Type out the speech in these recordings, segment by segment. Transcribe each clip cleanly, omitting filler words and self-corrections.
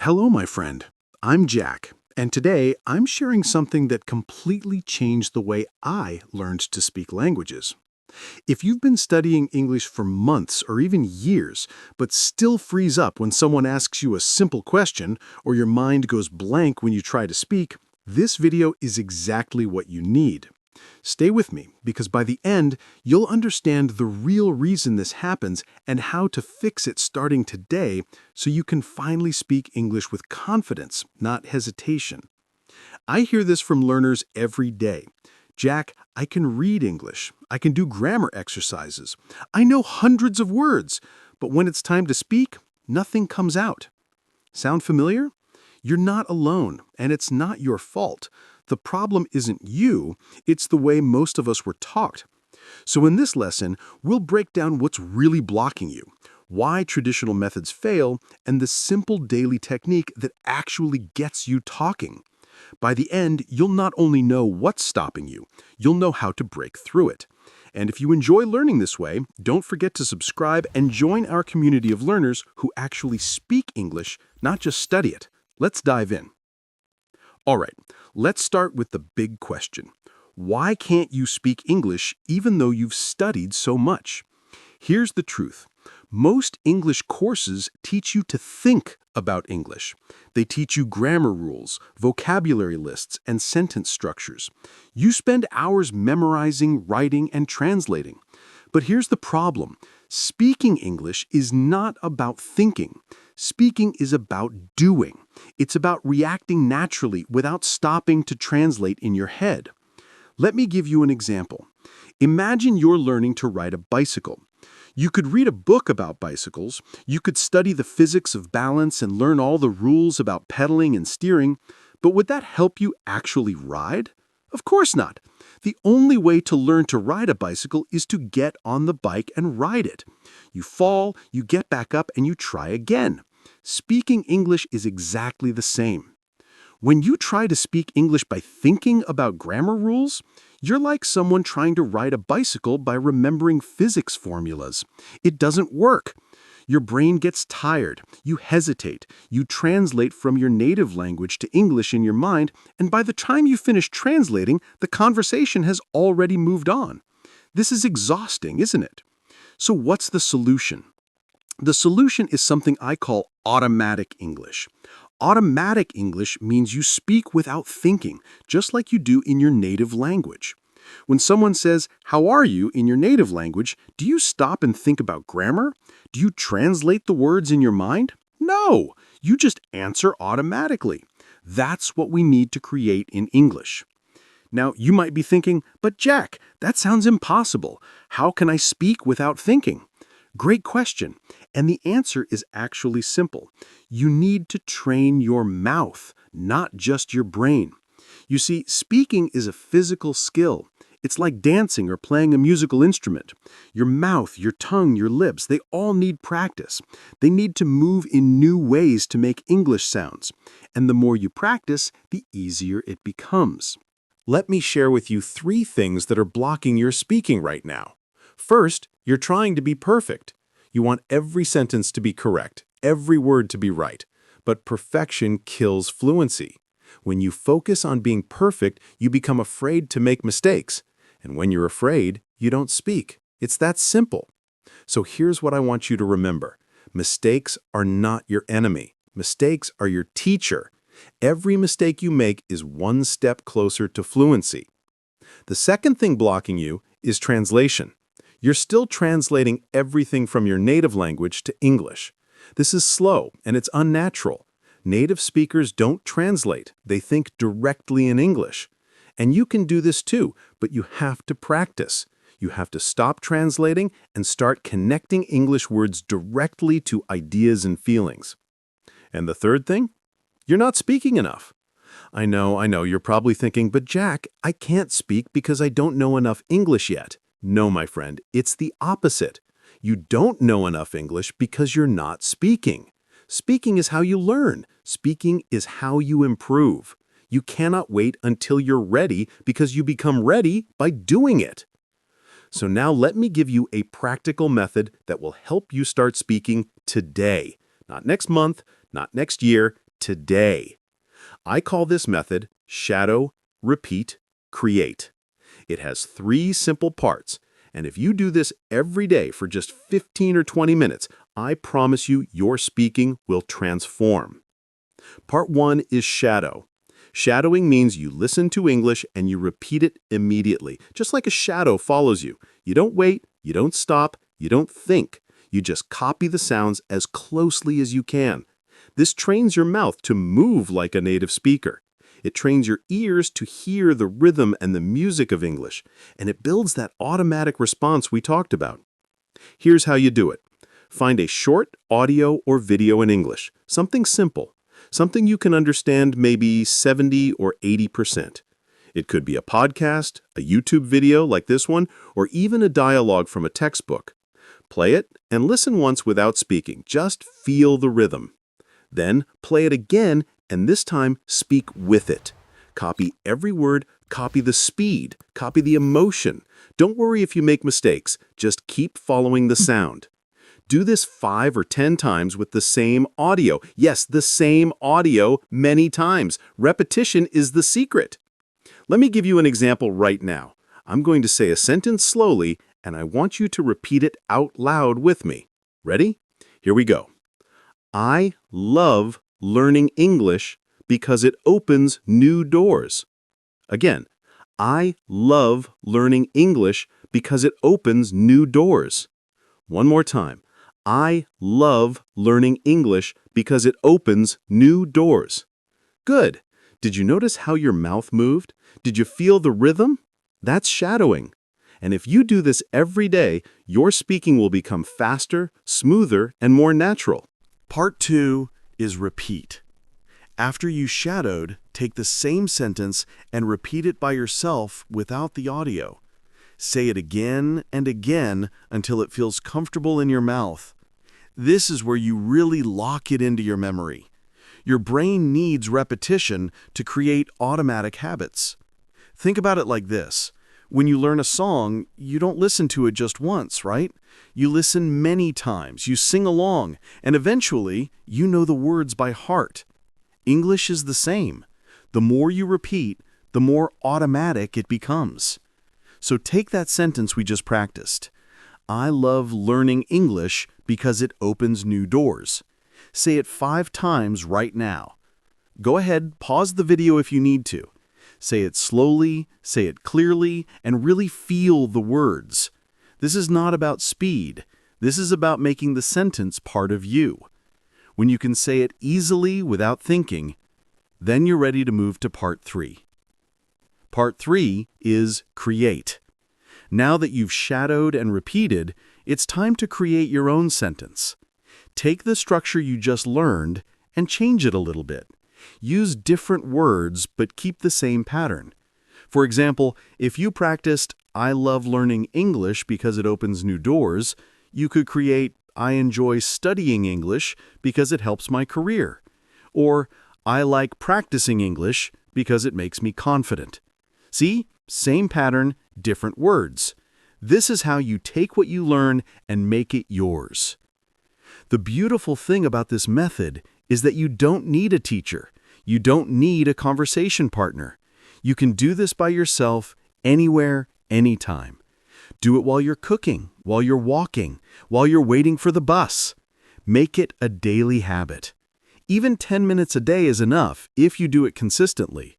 Hello, my friend. I'm Jack, and today I'm sharing something that completely changed the way I learned to speak languages. If you've been studying English for months or even years, but still freeze up when someone asks you a simple question or your mind goes blank when you try to speak, this video is exactly what you need. Stay with me, because by the end, you'll understand the real reason this happens and how to fix it starting today so you can finally speak English with confidence, not hesitation. I hear this from learners every day. Jack, I can read English. I can do grammar exercises. I know hundreds of words, but when it's time to speak, nothing comes out. Sound familiar? You're not alone, and it's not your fault. The problem isn't you, it's the way most of us were taught. So in this lesson, we'll break down what's really blocking you, why traditional methods fail, and the simple daily technique that actually gets you talking. By the end, you'll not only know what's stopping you, you'll know how to break through it. And if you enjoy learning this way, don't forget to subscribe and join our community of learners who actually speak English, not just study it. Let's dive in. All right, let's start with the big question. Why can't you speak English even though you've studied so much? Here's the truth. Most English courses teach you to think about English. They teach you grammar rules, vocabulary lists, and sentence structures. You spend hours memorizing, writing, and translating. But here's the problem. Speaking English is not about thinking. Speaking is about doing. It's about reacting naturally without stopping to translate in your head. Let me give you an example. Imagine you're learning to ride a bicycle. You could read a book about bicycles, you could study the physics of balance and learn all the rules about pedaling and steering, but would that help you actually ride? Of course not. The only way to learn to ride a bicycle is to get on the bike and ride it. You fall, you get back up, and you try again. Speaking English is exactly the same. When you try to speak English by thinking about grammar rules, you're like someone trying to ride a bicycle by remembering physics formulas. It doesn't work. Your brain gets tired, you hesitate, you translate from your native language to English in your mind, and by the time you finish translating, the conversation has already moved on. This is exhausting, isn't it? So what's the solution? The solution is something I call automatic English. Automatic English means you speak without thinking, just like you do in your native language. When someone says, "How are you?" in your native language, do you stop and think about grammar? Do you translate the words in your mind? No, you just answer automatically. That's what we need to create in English. Now, you might be thinking, "But Jack, that sounds impossible. How can I speak without thinking?" Great question. And the answer is actually simple. You need to train your mouth, not just your brain. You see, speaking is a physical skill. It's like dancing or playing a musical instrument. Your mouth, your tongue, your lips, they all need practice. They need to move in new ways to make English sounds. And the more you practice, the easier it becomes. Let me share with you 3 things that are blocking your speaking right now. First, you're trying to be perfect. You want every sentence to be correct, every word to be right. But perfection kills fluency. When you focus on being perfect, you become afraid to make mistakes. And when you're afraid, you don't speak. It's that simple. So here's what I want you to remember. Mistakes are not your enemy. Mistakes are your teacher. Every mistake you make is one step closer to fluency. The second thing blocking you is translation. You're still translating everything from your native language to English. This is slow and it's unnatural. Native speakers don't translate. They think directly in English. And you can do this too, but you have to practice. You have to stop translating and start connecting English words directly to ideas and feelings. And the third thing? You're not speaking enough. I know, you're probably thinking, "But Jack, I can't speak because I don't know enough English yet." No, my friend, it's the opposite. You don't know enough English because you're not speaking. Speaking is how you learn. Speaking is how you improve. You cannot wait until you're ready because you become ready by doing it. So now let me give you a practical method that will help you start speaking today. Not next month, not next year, today. I call this method shadow, repeat, create. It has 3 simple parts, and if you do this every day for just 15 or 20 minutes, I promise you your speaking will transform. Part 1 is shadow. Shadowing means you listen to English and you repeat it immediately, just like a shadow follows you. You don't wait, you don't stop, you don't think. You just copy the sounds as closely as you can. This trains your mouth to move like a native speaker. It trains your ears to hear the rhythm and the music of English, and it builds that automatic response we talked about. Here's how you do it. Find a short audio or video in English, something simple, something you can understand maybe 70 or 80%. It could be a podcast, a YouTube video like this one, or even a dialogue from a textbook. Play it and listen once without speaking. Just feel the rhythm. Then play it again, and this time speak with it. Copy every word, copy the speed, copy the emotion. Don't worry if you make mistakes, just keep following the sound. Do this 5 or 10 times with the same audio. Yes, the same audio many times. Repetition is the secret. Let me give you an example right now. I'm going to say a sentence slowly, and I want you to repeat it out loud with me. Ready? Here we go. I love learning English because it opens new doors. Again, I love learning English because it opens new doors. One more time. I love learning English because it opens new doors. Good. Did you notice how your mouth moved? Did you feel the rhythm? That's shadowing. And if you do this every day, your speaking will become faster, smoother, and more natural. Part 2 is repeat. After you shadowed, take the same sentence and repeat it by yourself without the audio. Say it again and again until it feels comfortable in your mouth. This is where you really lock it into your memory. Your brain needs repetition to create automatic habits. Think about it like this. When you learn a song, you don't listen to it just once, right? You listen many times, you sing along, and eventually you know the words by heart. English is the same. The more you repeat, the more automatic it becomes. So take that sentence we just practiced. I love learning English because it opens new doors. Say it 5 times right now. Go ahead, pause the video if you need to. Say it slowly, say it clearly, and really feel the words. This is not about speed. This is about making the sentence part of you. When you can say it easily without thinking, then you're ready to move to part 3. Part 3 is create. Now that you've shadowed and repeated, it's time to create your own sentence. Take the structure you just learned and change it a little bit. Use different words, but keep the same pattern. For example, if you practiced, I love learning English because it opens new doors, you could create, I enjoy studying English because it helps my career. Or, I like practicing English because it makes me confident. See? Same pattern, different words. This is how you take what you learn and make it yours. The beautiful thing about this method is that you don't need a teacher. You don't need a conversation partner. You can do this by yourself, anywhere, anytime. Do it while you're cooking, while you're walking, while you're waiting for the bus. Make it a daily habit. Even 10 minutes a day is enough if you do it consistently.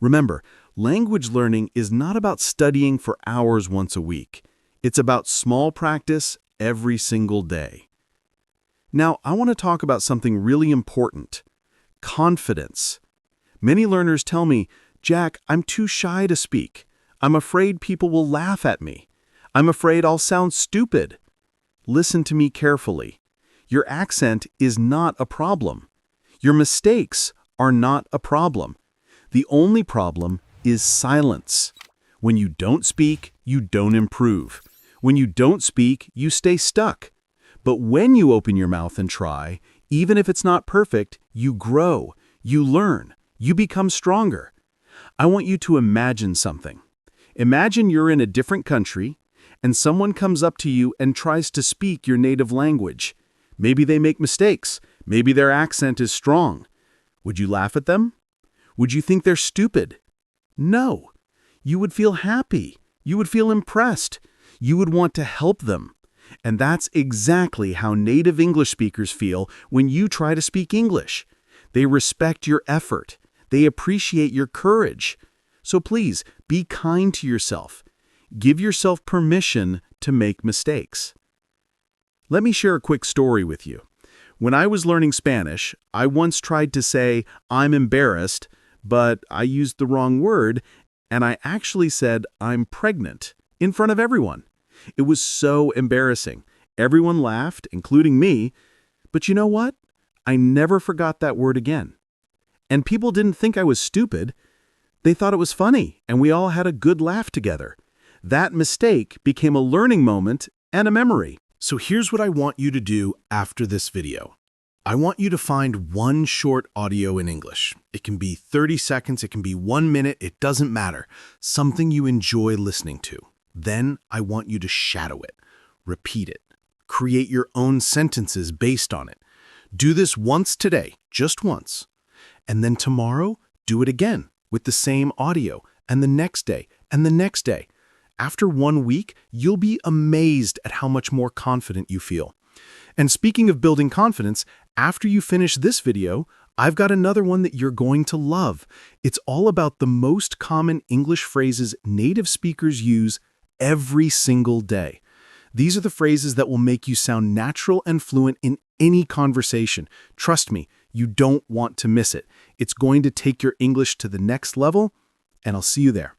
Remember, language learning is not about studying for hours once a week. It's about small practice every single day. Now, I want to talk about something really important. Confidence. Many learners tell me, Jack, I'm too shy to speak. I'm afraid people will laugh at me. I'm afraid I'll sound stupid. Listen to me carefully. Your accent is not a problem. Your mistakes are not a problem. The only problem is silence. When you don't speak, you don't improve. When you don't speak, you stay stuck. But when you open your mouth and try, even if it's not perfect, you grow, you learn, you become stronger. I want you to imagine something. Imagine you're in a different country, and someone comes up to you and tries to speak your native language. Maybe they make mistakes. Maybe their accent is strong. Would you laugh at them? Would you think they're stupid? No. You would feel happy. You would feel impressed. You would want to help them. And that's exactly how native English speakers feel when you try to speak English. They respect your effort. They appreciate your courage. So please, be kind to yourself. Give yourself permission to make mistakes. Let me share a quick story with you. When I was learning Spanish, I once tried to say, "I'm embarrassed," but I used the wrong word, and I actually said, "I'm pregnant," in front of everyone. It was so embarrassing. Everyone laughed, including me. But you know what? I never forgot that word again. And people didn't think I was stupid. They thought it was funny, and we all had a good laugh together. That mistake became a learning moment and a memory. So here's what I want you to do after this video. I want you to find one short audio in English. It can be 30 seconds, it can be 1 minute, it doesn't matter. Something you enjoy listening to. Then I want you to shadow it, repeat it, create your own sentences based on it. Do this once today, just once. And then tomorrow, do it again with the same audio, and the next day, and the next day. After 1 week, you'll be amazed at how much more confident you feel. And speaking of building confidence, after you finish this video, I've got another one that you're going to love. It's all about the most common English phrases native speakers use every single day. These are the phrases that will make you sound natural and fluent in any conversation. Trust me, you don't want to miss it. It's going to take your English to the next level, and I'll see you there.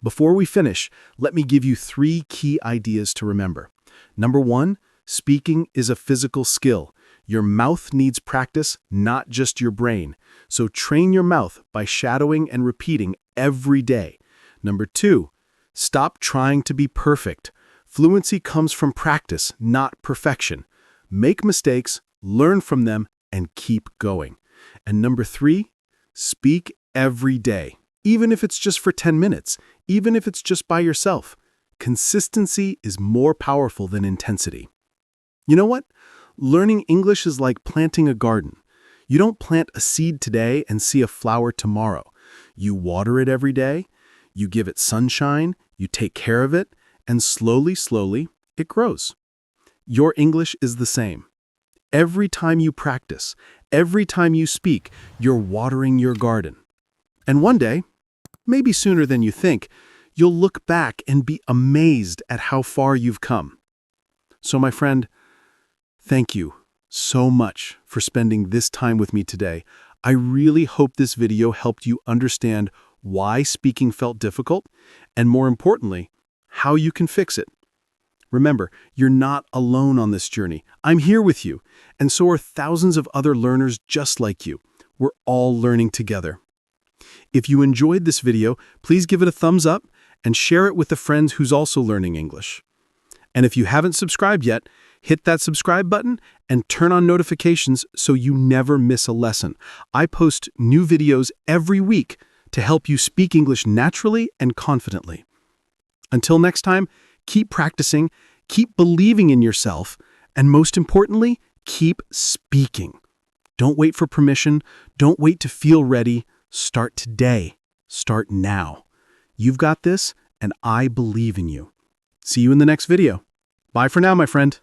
Before we finish, let me give you 3 key ideas to remember. Number 1, speaking is a physical skill. Your mouth needs practice, not just your brain. So train your mouth by shadowing and repeating every day. Number 2, stop trying to be perfect. Fluency comes from practice, not perfection. Make mistakes, learn from them, and keep going. And number 3, speak every day. Even if it's just for 10 minutes, even if it's just by yourself. Consistency is more powerful than intensity. You know what? Learning English is like planting a garden. You don't plant a seed today and see a flower tomorrow. You water it every day, you give it sunshine, you take care of it, and slowly, it grows. Your English is the same. Every time you practice, every time you speak, you're watering your garden. And one day, maybe sooner than you think, you'll look back and be amazed at how far you've come. So my friend, thank you so much for spending this time with me today. I really hope this video helped you understand why speaking felt difficult, and more importantly, how you can fix it. Remember, you're not alone on this journey. I'm here with you, and so are thousands of other learners just like you. We're all learning together. If you enjoyed this video, please give it a thumbs up and share it with a friend who's also learning English. And if you haven't subscribed yet, hit that subscribe button and turn on notifications so you never miss a lesson. I post new videos every week to help you speak English naturally and confidently. Until next time, keep practicing, keep believing in yourself, and most importantly, keep speaking. Don't wait for permission. Don't wait to feel ready. Start today. Start now. You've got this, and I believe in you. See you in the next video. Bye for now, my friend.